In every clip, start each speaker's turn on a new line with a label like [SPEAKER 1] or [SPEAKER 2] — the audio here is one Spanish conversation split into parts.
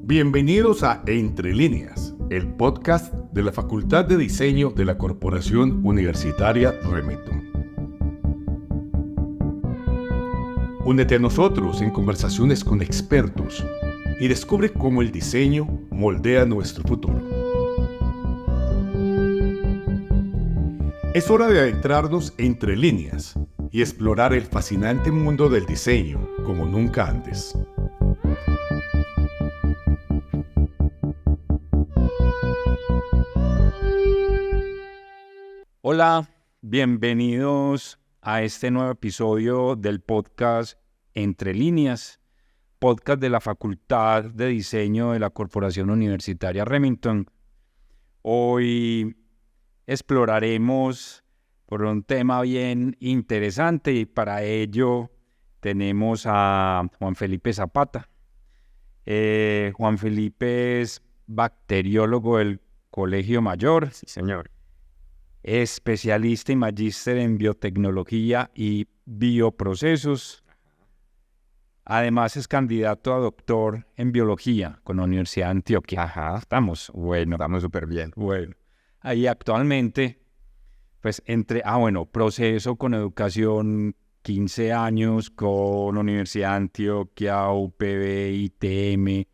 [SPEAKER 1] Bienvenidos a Entre Líneas, el podcast de la Facultad de Diseño de la Corporación Universitaria Remington. Únete a nosotros en conversaciones con expertos y descubre cómo el diseño moldea nuestro futuro. Es hora de adentrarnos entre líneas y explorar el fascinante mundo del diseño como nunca antes.
[SPEAKER 2] Hola, bienvenidos a este nuevo episodio del podcast Entre Líneas, podcast de la Facultad de Diseño de la Corporación Universitaria Remington. Hoy exploraremos por un tema bien interesante y para ello tenemos a Juan Felipe Zapata. Juan Felipe es bacteriólogo del Colegio Mayor.
[SPEAKER 3] Sí, señor.
[SPEAKER 2] Especialista y magíster en biotecnología y bioprocesos. Además es candidato a doctor en biología con la Universidad de Antioquia. Estamos
[SPEAKER 3] Súper bien.
[SPEAKER 2] Bueno, ahí actualmente, pues proceso con educación, 15 años con la Universidad de Antioquia, UPB, ITM,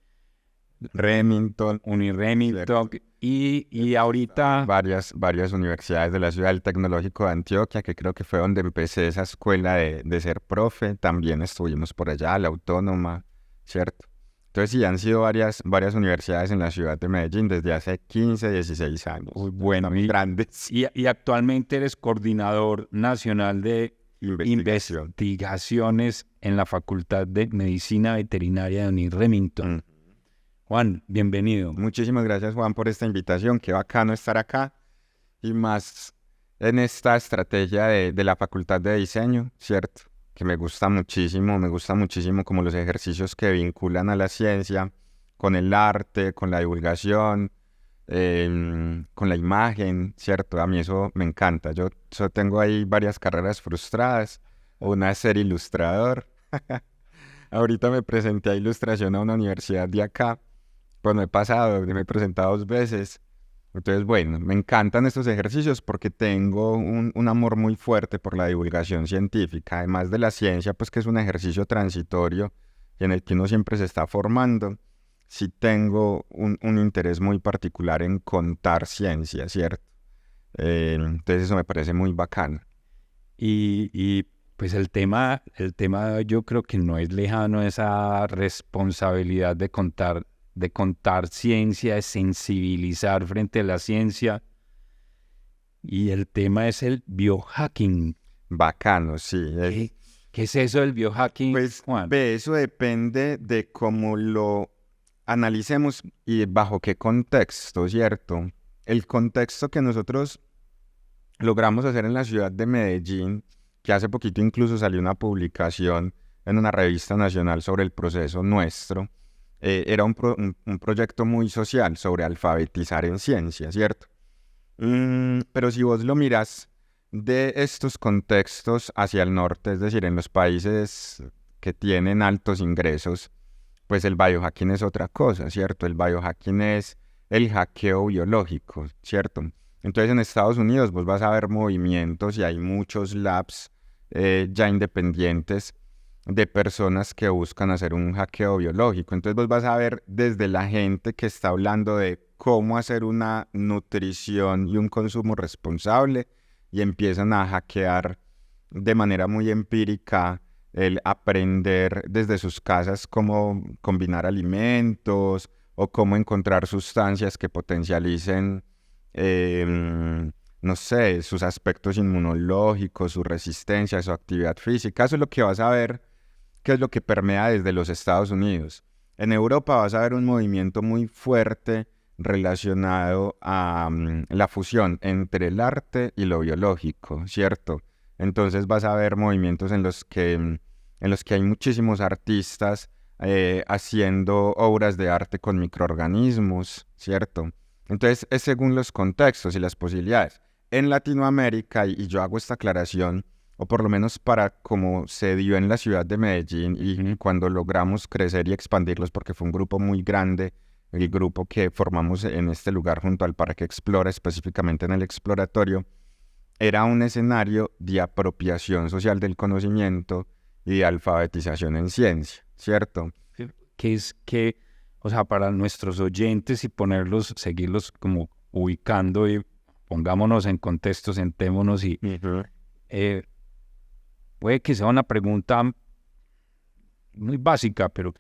[SPEAKER 3] Remington,
[SPEAKER 2] Uniremington. Y ahorita
[SPEAKER 3] varias universidades de la Ciudad del Tecnológico de Antioquia, que creo que fue donde empecé esa escuela de ser profe. También estuvimos por allá, la Autónoma, ¿cierto? Entonces sí, han sido varias universidades en la ciudad de Medellín desde hace 15, 16 años.
[SPEAKER 2] Muy
[SPEAKER 3] grandes.
[SPEAKER 2] Y actualmente eres coordinador nacional de investigaciones en la Facultad de Medicina Veterinaria de Uniremington. Juan, bienvenido.
[SPEAKER 3] Muchísimas gracias, Juan, por esta invitación. Qué bacano estar acá y más en esta estrategia de la Facultad de Diseño, ¿cierto? Que me gusta muchísimo como los ejercicios que vinculan a la ciencia con el arte, con la divulgación, con la imagen, ¿cierto? A mí eso me encanta. Yo tengo ahí varias carreras frustradas. Una es ser ilustrador. Ahorita me presenté a ilustración a una universidad de acá. Pues me he presentado 2 veces. Entonces, bueno, me encantan estos ejercicios porque tengo un amor muy fuerte por la divulgación científica. Además de la ciencia, pues que es un ejercicio transitorio en el que uno siempre se está formando. Sí tengo un interés muy particular en contar ciencia, ¿cierto? Entonces eso me parece muy bacano.
[SPEAKER 2] Y pues el tema yo creo que no es lejano, esa responsabilidad de contar ciencia, de sensibilizar frente a la ciencia. Y el tema es el biohacking.
[SPEAKER 3] Bacano, sí.
[SPEAKER 2] ¿Qué es eso del biohacking,
[SPEAKER 3] pues,
[SPEAKER 2] Juan?
[SPEAKER 3] Eso depende de cómo lo analicemos y bajo qué contexto, ¿cierto? El contexto que nosotros logramos hacer en la ciudad de Medellín, que hace poquito incluso salió una publicación en una revista nacional sobre el proceso nuestro, era un proyecto muy social sobre alfabetizar en ciencia, ¿cierto? Pero si vos lo mirás de estos contextos hacia el norte, es decir, en los países que tienen altos ingresos, pues el biohacking es otra cosa, ¿cierto? El biohacking es el hackeo biológico, ¿cierto? Entonces en Estados Unidos vos vas a ver movimientos y hay muchos labs ya independientes de personas que buscan hacer un hackeo biológico. Entonces vos vas a ver desde la gente que está hablando de cómo hacer una nutrición y un consumo responsable y empiezan a hackear de manera muy empírica el aprender desde sus casas cómo combinar alimentos o cómo encontrar sustancias que potencialicen no sé, sus aspectos inmunológicos, su resistencia, su actividad física. Eso es lo que vas a ver, que es lo que permea desde los Estados Unidos. En Europa vas a ver un movimiento muy fuerte relacionado a la fusión entre el arte y lo biológico, ¿cierto? Entonces vas a ver movimientos en los que hay muchísimos artistas haciendo obras de arte con microorganismos, ¿cierto? Entonces es según los contextos y las posibilidades. en Latinoamérica, y yo hago esta aclaración, o por lo menos para cómo se dio en la ciudad de Medellín y cuando logramos crecer y expandirlos, porque fue un grupo muy grande, el grupo que formamos en este lugar junto al Parque Explora, específicamente en el Exploratorio, era un escenario de apropiación social del conocimiento y de alfabetización en ciencia, ¿cierto?
[SPEAKER 2] Que es que, o sea, para nuestros oyentes y ponerlos, seguirlos como ubicando y pongámonos en contexto, sentémonos y puede que sea una pregunta muy básica, pero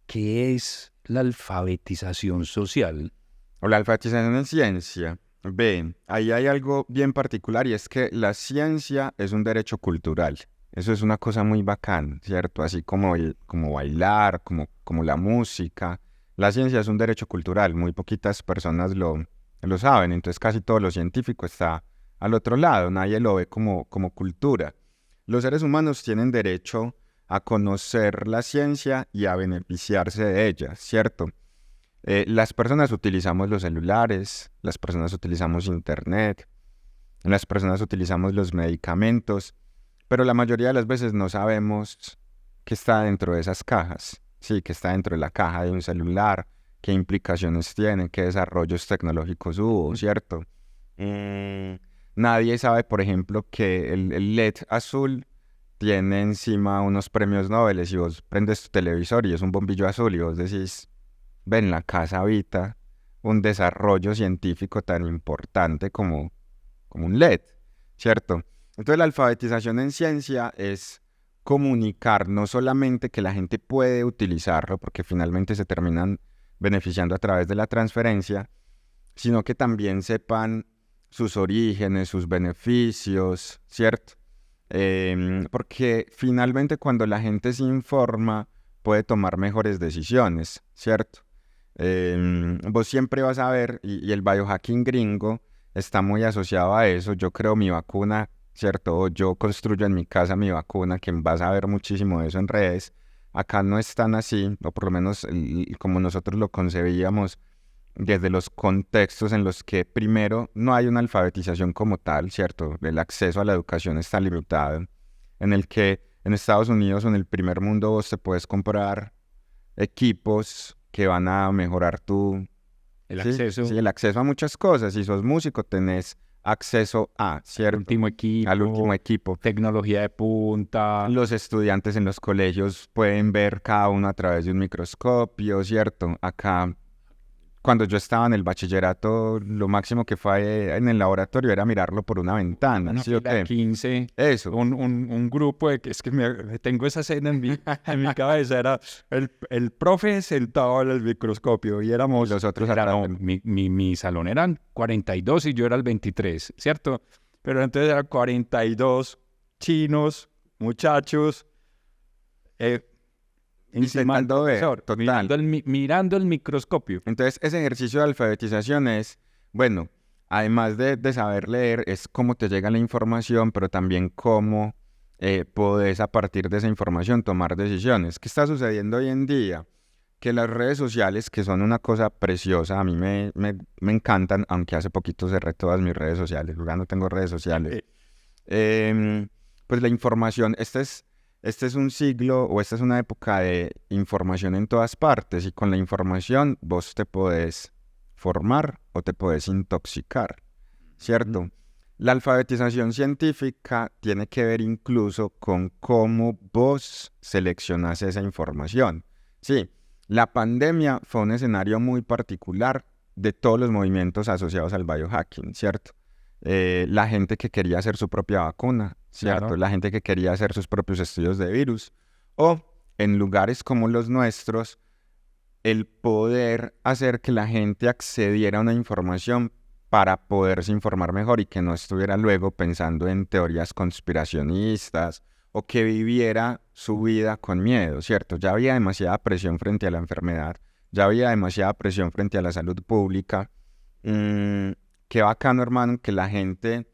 [SPEAKER 2] ¿qué es la alfabetización social?
[SPEAKER 3] O la alfabetización en ciencia. Ven, ahí hay algo bien particular y es que la ciencia es un derecho cultural. Eso es una cosa muy bacán, ¿cierto? Así como, como bailar, como la música. La ciencia es un derecho cultural, muy poquitas personas lo saben, entonces casi todo lo científico está al otro lado, nadie lo ve como cultura. Los seres humanos tienen derecho a conocer la ciencia y a beneficiarse de ella, ¿cierto? Las personas utilizamos los celulares, las personas utilizamos internet, las personas utilizamos los medicamentos, pero la mayoría de las veces no sabemos qué está dentro de esas cajas, sí, qué está dentro de la caja de un celular, qué implicaciones tiene, qué desarrollos tecnológicos hubo, ¿cierto? Nadie sabe, por ejemplo, que el LED azul tiene encima unos premios Nobel y vos prendes tu televisor y es un bombillo azul y vos decís, ven, la casa habita un desarrollo científico tan importante como un LED, ¿cierto? Entonces la alfabetización en ciencia es comunicar no solamente que la gente puede utilizarlo, porque finalmente se terminan beneficiando a través de la transferencia, sino que también sepan sus orígenes, sus beneficios, ¿cierto? Porque finalmente cuando la gente se informa puede tomar mejores decisiones, ¿cierto? Vos siempre vas a ver, y el biohacking gringo está muy asociado a eso. Yo creo mi vacuna, ¿cierto? O yo construyo en mi casa mi vacuna, que vas a ver muchísimo de eso en redes. Acá no es tan así, o por lo menos como nosotros lo concebíamos, desde los contextos en los que primero no hay una alfabetización como tal, ¿cierto? El acceso a la educación está limitado, en el que en Estados Unidos o en el primer mundo vos te puedes comprar equipos que van a mejorar
[SPEAKER 2] el acceso.
[SPEAKER 3] Sí, el acceso a muchas cosas. Si sos músico tenés acceso a, ¿cierto? Al último equipo.
[SPEAKER 2] Tecnología de punta.
[SPEAKER 3] Los estudiantes en los colegios pueden ver cada uno a través de un microscopio, ¿cierto? Acá, cuando yo estaba en el bachillerato, lo máximo que fue en el laboratorio era mirarlo por una ventana.
[SPEAKER 2] Una
[SPEAKER 3] ¿Sí o
[SPEAKER 2] fila
[SPEAKER 3] qué?
[SPEAKER 2] 15.
[SPEAKER 3] Eso.
[SPEAKER 2] Un grupo de que es que tengo esa escena en mi cabeza. Era el profe sentado en el microscopio y éramos...
[SPEAKER 3] Los otros atrás.
[SPEAKER 2] Mi salón eran 42 y yo era el 23, ¿cierto? Pero entonces eran 42 chinos, muchachos...
[SPEAKER 3] intentando ver, total.
[SPEAKER 2] Mirando el microscopio.
[SPEAKER 3] Entonces, ese ejercicio de alfabetización es, bueno, además de saber leer, es cómo te llega la información, pero también cómo podés a partir de esa información tomar decisiones. ¿Qué está sucediendo hoy en día? Que las redes sociales, que son una cosa preciosa, a mí me encantan, aunque hace poquito cerré todas mis redes sociales, ya no tengo redes sociales. Pues la información, este es un siglo o esta es una época de información en todas partes y con la información vos te podés formar o te podés intoxicar, ¿cierto? La alfabetización científica tiene que ver incluso con cómo vos seleccionás esa información. Sí, la pandemia fue un escenario muy particular de todos los movimientos asociados al biohacking, ¿cierto? La gente que quería hacer su propia vacuna, ¿cierto?
[SPEAKER 2] Claro.
[SPEAKER 3] La gente que quería hacer sus propios estudios de virus. O en lugares como los nuestros, el poder hacer que la gente accediera a una información para poderse informar mejor y que no estuviera luego pensando en teorías conspiracionistas o que viviera su vida con miedo, ¿cierto? Ya había demasiada presión frente a la enfermedad, ya había demasiada presión frente a la salud pública. Qué bacano, hermano, que la gente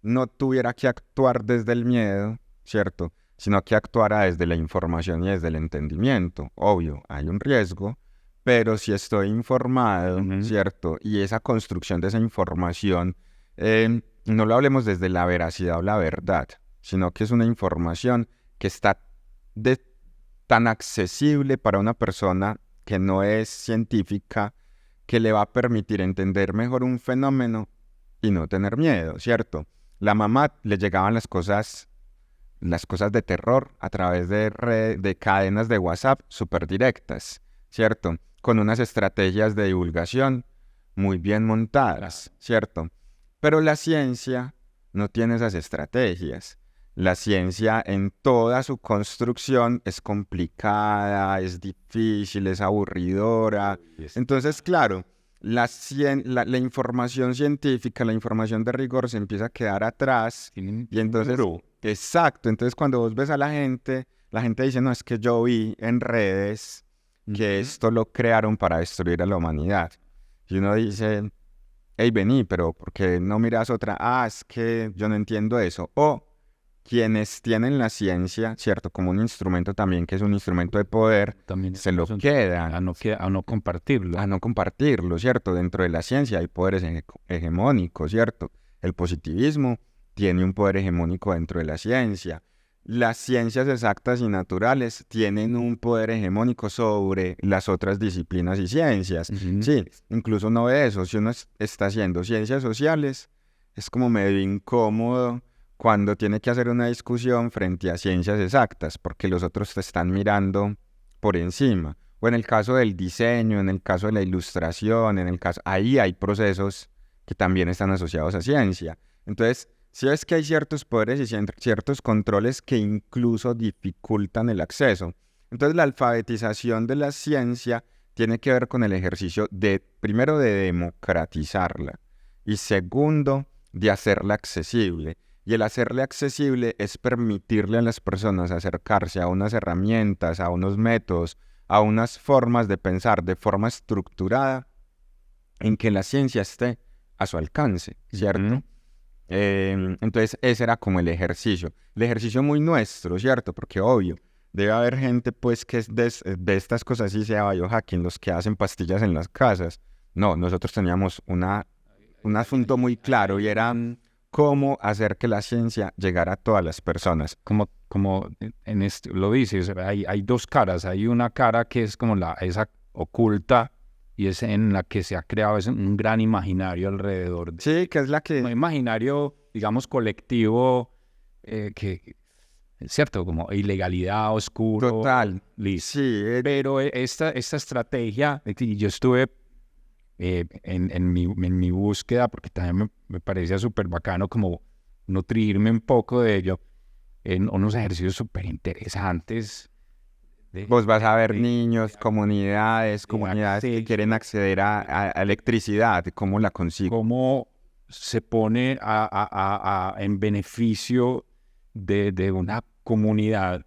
[SPEAKER 3] no tuviera que actuar desde el miedo, ¿cierto? Sino que actuara desde la información y desde el entendimiento. Obvio, hay un riesgo, pero si estoy informado, ¿cierto? Y esa construcción de esa información no lo hablemos desde la veracidad o la verdad, sino que es una información que está tan accesible para una persona que no es científica, que le va a permitir entender mejor un fenómeno y no tener miedo, ¿cierto? La mamá le llegaban las cosas de terror a través de cadenas de WhatsApp súper directas, ¿cierto? Con unas estrategias de divulgación muy bien montadas, ¿cierto? Pero la ciencia no tiene esas estrategias. La ciencia en toda su construcción es complicada, es difícil, es aburridora. Entonces, claro, la información científica, la información de rigor se empieza a quedar atrás. Y entonces, exacto, entonces cuando vos ves a la gente dice, no, es que yo vi en redes que esto lo crearon para destruir a la humanidad. Y uno dice, hey, vení, pero ¿por qué no miras otra? Ah, es que yo no entiendo eso. O quienes tienen la ciencia, ¿cierto? Como un instrumento también, que es un instrumento de poder,
[SPEAKER 2] también
[SPEAKER 3] se lo quedan.
[SPEAKER 2] A no compartirlo.
[SPEAKER 3] A no compartirlo, ¿cierto? Dentro de la ciencia hay poderes hegemónicos, ¿cierto? El positivismo tiene un poder hegemónico dentro de la ciencia. Las ciencias exactas y naturales tienen un poder hegemónico sobre las otras disciplinas y ciencias. Sí, incluso uno ve eso. Si uno está haciendo ciencias sociales, es como medio incómodo cuando tiene que hacer una discusión frente a ciencias exactas, porque los otros te están mirando por encima. O en el caso del diseño, en el caso de la ilustración, ahí hay procesos que también están asociados a ciencia. Entonces, si ves que hay ciertos poderes y ciertos controles que incluso dificultan el acceso. Entonces, la alfabetización de la ciencia tiene que ver con el ejercicio primero, de democratizarla y segundo, de hacerla accesible. Y el hacerle accesible es permitirle a las personas acercarse a unas herramientas, a unos métodos, a unas formas de pensar de forma estructurada en que la ciencia esté a su alcance, ¿cierto? Entonces ese era como el ejercicio muy nuestro, ¿cierto? Porque obvio, debe haber gente pues que es de estas cosas así sea biohacking, los que hacen pastillas en las casas. No, nosotros teníamos un asunto muy claro y era cómo hacer que la ciencia llegara a todas las personas.
[SPEAKER 2] Como en esto lo dices, hay dos caras. Hay una cara que es como esa oculta y es en la que se ha creado un gran imaginario alrededor.
[SPEAKER 3] Sí, que es la que...
[SPEAKER 2] Un imaginario, digamos, colectivo, que es cierto, como ilegalidad, oscuro.
[SPEAKER 3] Total.
[SPEAKER 2] Listo.
[SPEAKER 3] Sí.
[SPEAKER 2] Pero esta estrategia, y yo estuve en mi búsqueda, porque también me parecía súper bacano como nutrirme un poco de ello, en unos ejercicios súper interesantes.
[SPEAKER 3] Vos vas a ver niños, comunidades que quieren acceder a electricidad, ¿cómo la consiguen?
[SPEAKER 2] Cómo se pone en beneficio de una comunidad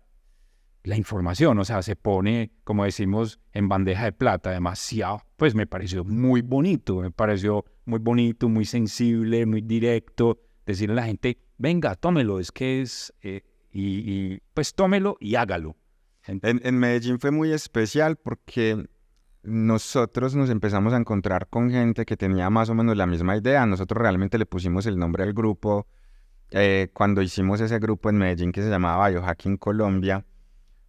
[SPEAKER 2] la información, o sea, se pone, como decimos, en bandeja de plata, demasiado, pues me pareció muy bonito, muy sensible, muy directo, decirle a la gente, venga, tómelo, es que es, pues tómelo y hágalo.
[SPEAKER 3] En Medellín fue muy especial porque nosotros nos empezamos a encontrar con gente que tenía más o menos la misma idea. Nosotros realmente le pusimos el nombre al grupo cuando hicimos ese grupo en Medellín que se llamaba Biohacking Colombia,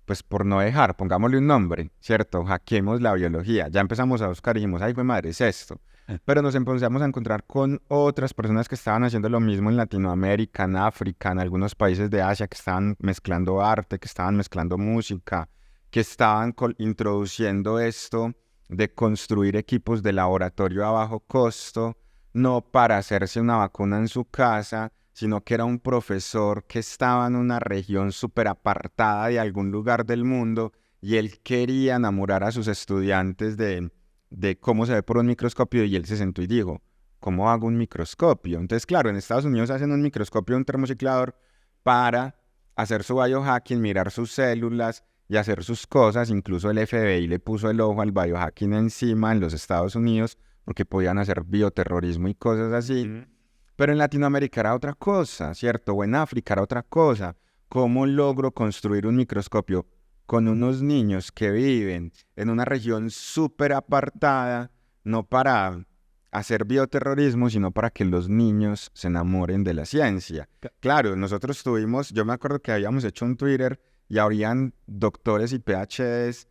[SPEAKER 3] pues por no dejar, pongámosle un nombre, ¿cierto? Hackeemos la biología. Ya empezamos a buscar y dijimos, ay, fue madre, es esto. Pero nos empezamos a encontrar con otras personas que estaban haciendo lo mismo en Latinoamérica, en África, en algunos países de Asia, que estaban mezclando arte, que estaban mezclando música, que estaban introduciendo esto de construir equipos de laboratorio a bajo costo, no para hacerse una vacuna en su casa, sino que era un profesor que estaba en una región súper apartada de algún lugar del mundo y él quería enamorar a sus estudiantes de cómo se ve por un microscopio y él se sentó y dijo, ¿cómo hago un microscopio? Entonces, claro, en Estados Unidos hacen un microscopio, un termociclador para hacer su biohacking, mirar sus células y hacer sus cosas. Incluso el FBI le puso el ojo al biohacking encima en los Estados Unidos porque podían hacer bioterrorismo y cosas así. Pero en Latinoamérica era otra cosa, ¿cierto? O en África era otra cosa. ¿Cómo logro construir un microscopio con unos niños que viven en una región súper apartada, no para hacer bioterrorismo, sino para que los niños se enamoren de la ciencia. Claro, nosotros yo me acuerdo que habíamos hecho un Twitter y habrían doctores y PhDs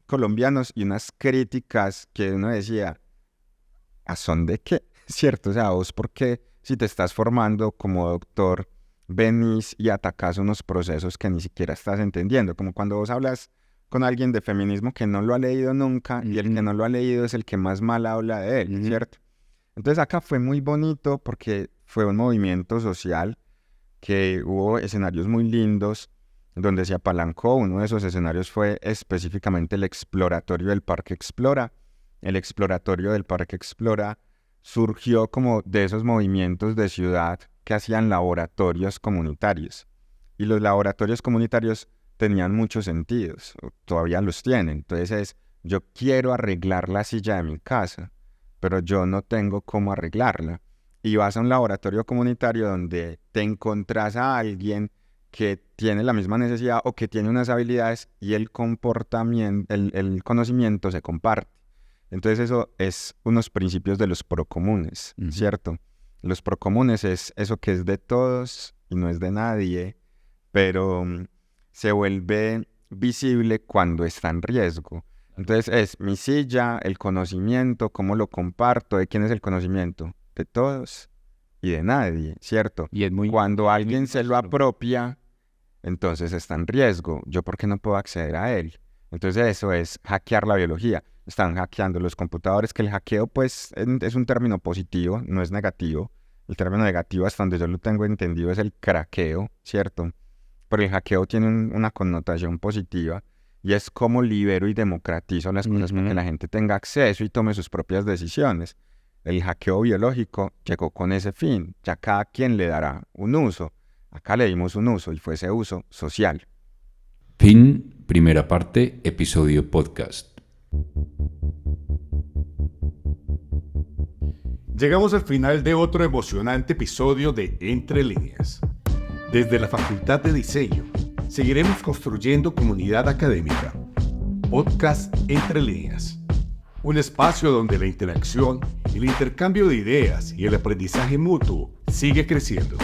[SPEAKER 3] colombianos y unas críticas que uno decía, ¿a son de qué? ¿Cierto? O sea, vos, ¿por qué si te estás formando como doctor venís y atacás unos procesos que ni siquiera estás entendiendo? Como cuando vos hablas con alguien de feminismo que no lo ha leído nunca y el que no lo ha leído es el que más mal habla de él, ¿cierto? Entonces acá fue muy bonito porque fue un movimiento social que hubo escenarios muy lindos donde se apalancó. Uno de esos escenarios fue específicamente el exploratorio del Parque Explora. El exploratorio del Parque Explora surgió como de esos movimientos de ciudad que hacían laboratorios comunitarios. Y los laboratorios comunitarios tenían muchos sentidos, todavía los tienen. Entonces yo quiero arreglar la silla de mi casa, pero yo no tengo cómo arreglarla. Y vas a un laboratorio comunitario donde te encontrás a alguien que tiene la misma necesidad o que tiene unas habilidades y el comportamiento, el conocimiento se comparte. Entonces eso es unos principios de los procomunes, ¿cierto? Los procomunes es eso que es de todos y no es de nadie, pero se vuelve visible cuando está en riesgo. Entonces es mi silla, el conocimiento, cómo lo comparto, ¿de quién es el conocimiento? De todos y de nadie, ¿cierto?
[SPEAKER 2] Y es muy...
[SPEAKER 3] Cuando alguien se lo apropia, entonces está en riesgo. ¿Yo por qué no puedo acceder a él? Entonces eso es hackear la biología. Están hackeando los computadores, que el hackeo pues es un término positivo, no es negativo. El término negativo, hasta donde yo lo tengo entendido, es el craqueo, ¿cierto? Pero el hackeo tiene una connotación positiva y es como libero y democratizo las cosas para que la gente tenga acceso y tome sus propias decisiones. El hackeo biológico llegó con ese fin, ya cada quien le dará un uso. Acá le dimos un uso y fue ese uso social.
[SPEAKER 2] Fin, primera parte, episodio podcast.
[SPEAKER 1] Llegamos al final de otro emocionante episodio de Entre Líneas. Desde la Facultad de Diseño, seguiremos construyendo comunidad académica. Podcast Entre Líneas. Un espacio donde la interacción, el intercambio de ideas y el aprendizaje mutuo sigue creciendo.